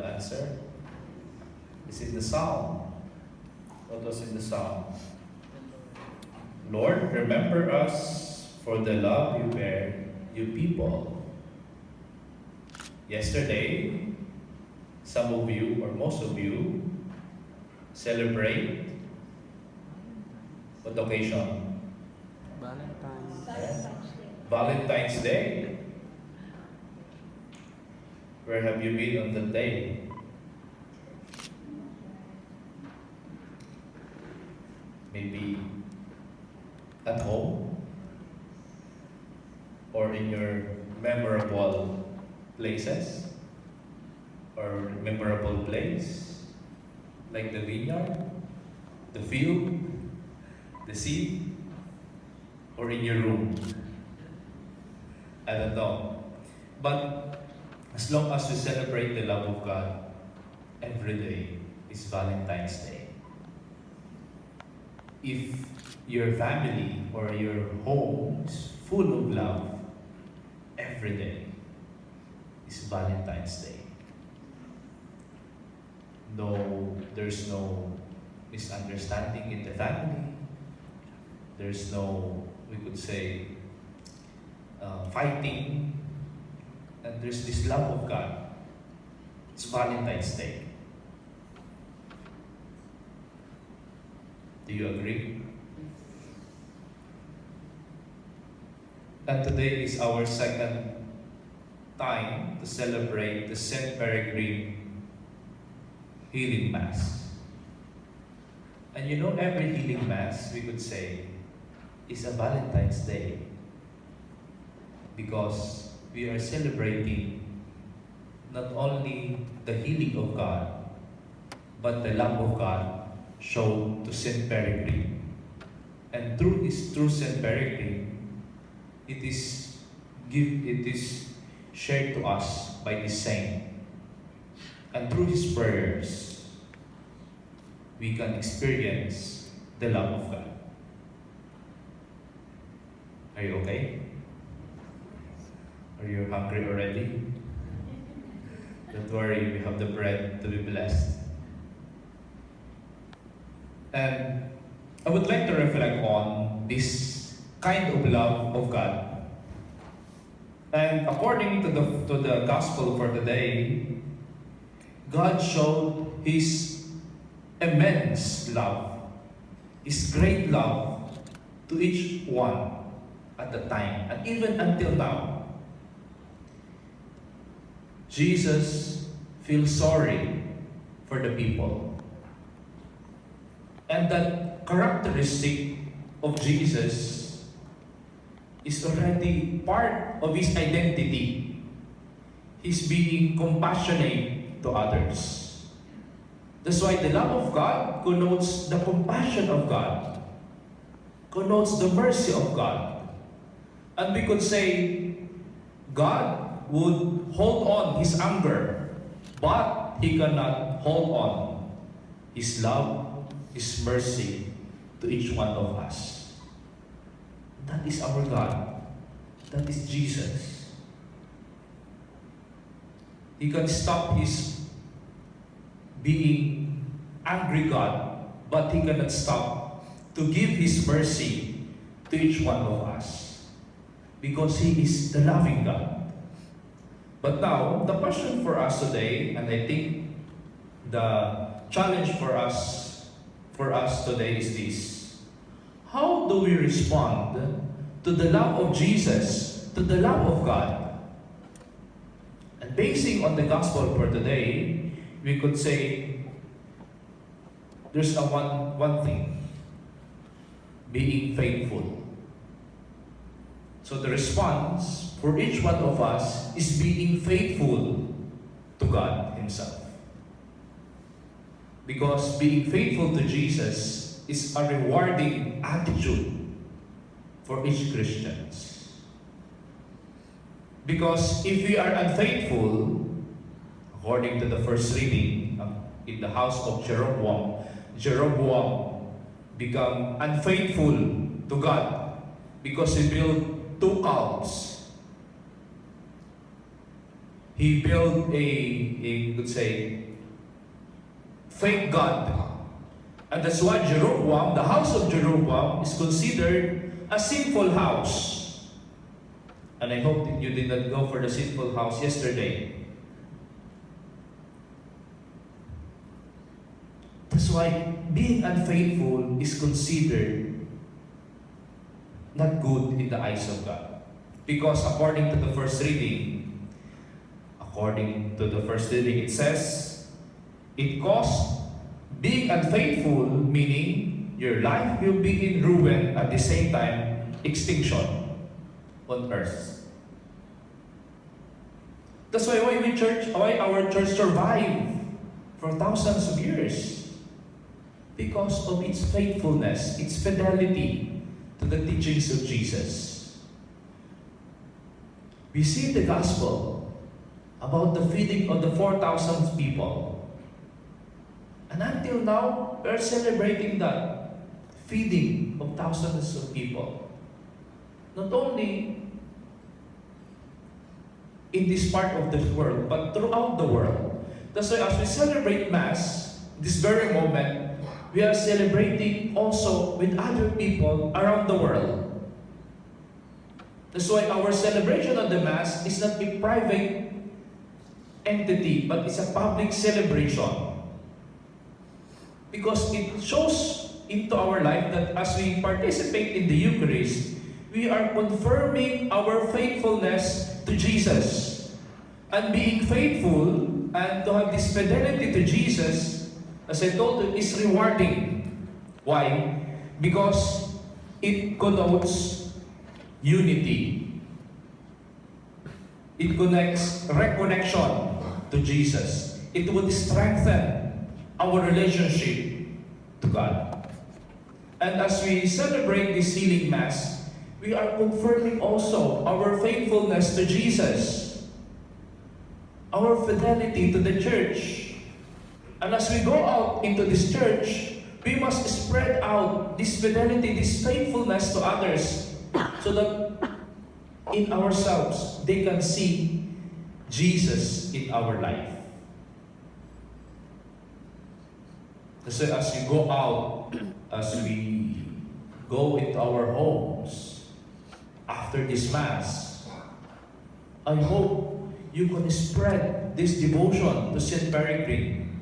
the answer? Is it the psalm? What was in the psalm? Lord, remember us for the love you bear, you people. Yesterday, some of you, or most of you, celebrate what occasion? Valentine's Day. Where have you been on that day? Maybe at home or in your memorable places or memorable place like the vineyard, the field, the sea, or in your room. I don't know. But as long as we celebrate the love of God, every day is Valentine's Day. If your family or your home is full of love, every day is Valentine's Day. No, there's no misunderstanding in the family. There's no, we could say, fighting. And there's this love of God. It's Valentine's Day. Do you agree? And today is our second time to celebrate the St. Peregrine Healing Mass. And you know, every healing Mass, we could say, is a Valentine's Day. Because we are celebrating not only the healing of God, but the love of God shown to St. Peregrine. And through St. Peregrine, it is shared to us by this saint. And through his prayers, we can experience the love of God. Are you okay? Are you hungry already? Don't worry, we have the bread to be blessed. And I would like to reflect on this kind of love of God. And according to the gospel for today, God showed His immense love, His great love to each one at the time, and even until now. Jesus feels sorry for the people. And that characteristic of Jesus is already part of His identity. He's being compassionate to others. That's why the love of God connotes the compassion of God, connotes the mercy of God. And we could say, God would hold on His anger, but He cannot hold on His love, His mercy to each one of us. That is our God. That is Jesus. He can stop His being angry God, but He cannot stop to give His mercy to each one of us, because He is the loving God. But now, the question for us today, and I think the challenge for us today is this: how do we respond to the love of Jesus, to the love of God? And basing on the gospel for today, we could say there's one thing: being faithful. So the response for each one of us is being faithful to God Himself. Because being faithful to Jesus is a rewarding attitude for each Christian. Because if we are unfaithful, according to the first reading in the house of Jeroboam became unfaithful to God because he built 2 calves. he built a let's say, fake God. And that's why Jeroboam, the house of Jeroboam, is considered a sinful house. And I hope that you did not go for the sinful house yesterday. That's why being unfaithful is considered not good in the eyes of God. Because according to the first reading, it says, it caused being unfaithful, meaning your life will be in ruin, at the same time, extinction on earth. That's why our church survived for thousands of years. Because of its faithfulness, its fidelity to the teachings of Jesus. We see the gospel about the feeding of the 4,000 people. And until now, we're celebrating that feeding of thousands of people. Not only in this part of the world, but throughout the world. That's why as we celebrate Mass, this very moment, we are celebrating also with other people around the world. That's why our celebration of the Mass is not a private entity, but it's a public celebration. Because it shows into our life that as we participate in the Eucharist, we are confirming our faithfulness to Jesus. And being faithful and to have this fidelity to Jesus, as I told you, is rewarding. Why? Because it connotes unity. It connects reconnection to Jesus. It would strengthen our relationship to God. And as we celebrate this healing Mass, we are confirming also our faithfulness to Jesus, our fidelity to the church. And as we go out into this church, we must spread out this fidelity, this faithfulness to others, so that in ourselves they can see Jesus in our life. So as we go out, as we go into our homes after this Mass, I hope you can spread this devotion to Saint Peregrine.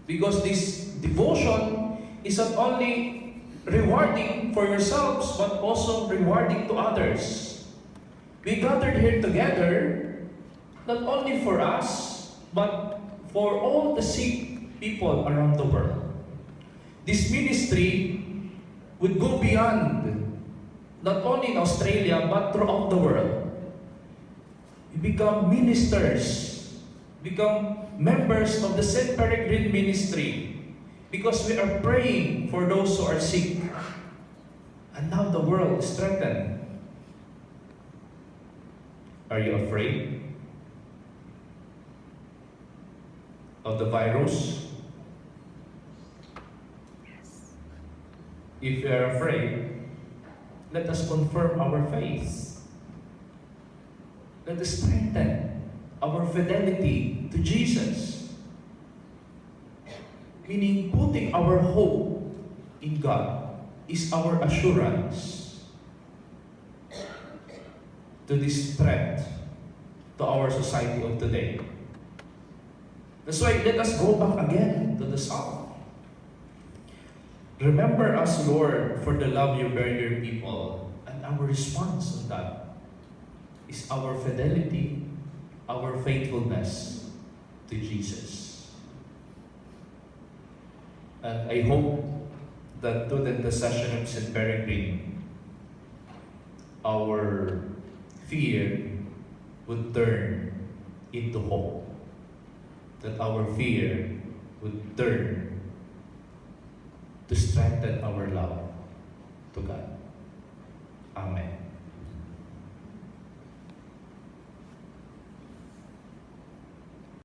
Because this devotion is not only rewarding for yourselves, but also rewarding to others. We gathered here together, not only for us, but for all the sick people around the world. This ministry would go beyond, not only in Australia, but throughout the world. We become ministers, become members of the St. Peregrine ministry, because we are praying for those who are sick. And now the world is threatened. Are you afraid of the virus? If you are afraid, let us confirm our faith. Let us strengthen our fidelity to Jesus. Meaning, putting our hope in God is our assurance to this threat to our society of today. That's why let us go back again to the Psalm. Remember us, Lord, for the love you bear your people. And our response on that is our fidelity, our faithfulness to Jesus. And I hope that through the intercession of St. Peregrine, our fear would turn into hope. That our fear would turn to strengthen our love to God. Amen.